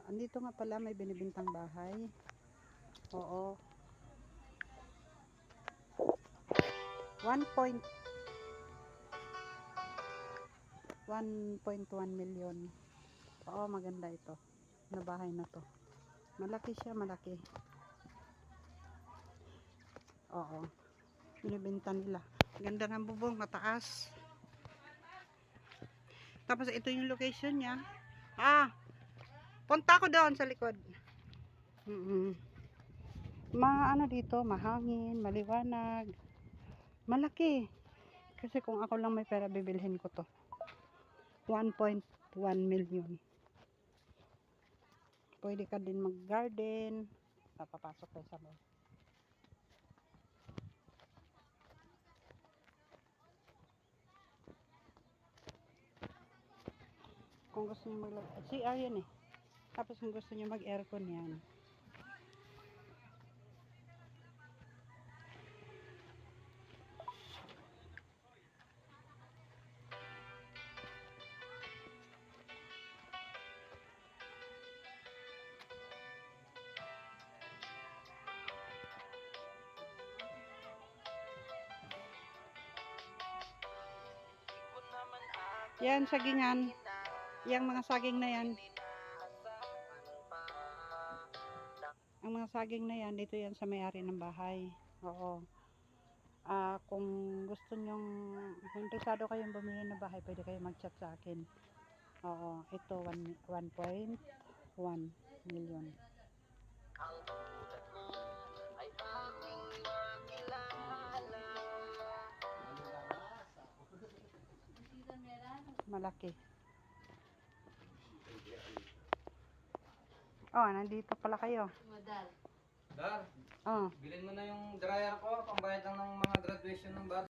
Andito nga pala may binibintang bahay. Oo. 1.1 million. Oo, maganda ito. Na bahay na to. Malaki siya, malaki. Oo. Binibenta nila. Ganda ng bubong, mataas. Tapos ito yung location niya. Punta ko doon sa likod. Ano dito, mahangin, maliwanag. Malaki. Kasi kung ako lang may pera, bibilhin ko to. 1.1 million. Pwede ka din mag-garden. Papapasok tayo sa loob. Kung gusto niyo CR yan eh. Tapos kung gusto niyo mag-aircon yan. Yan, sagingan. Yang mga saging na yan. Ang mga saging na yan, dito yan sa may-ari ng bahay. Oo. Kung gusto nyong, interesado kayong bumili ng bahay, pwede kayo mag-chat sa akin. Oo, ito 1.1 million. Malaki. Nandito pala kayo. Dar, bilhin mo na yung dryer ko, pambayad lang ng mga graduation ng bata.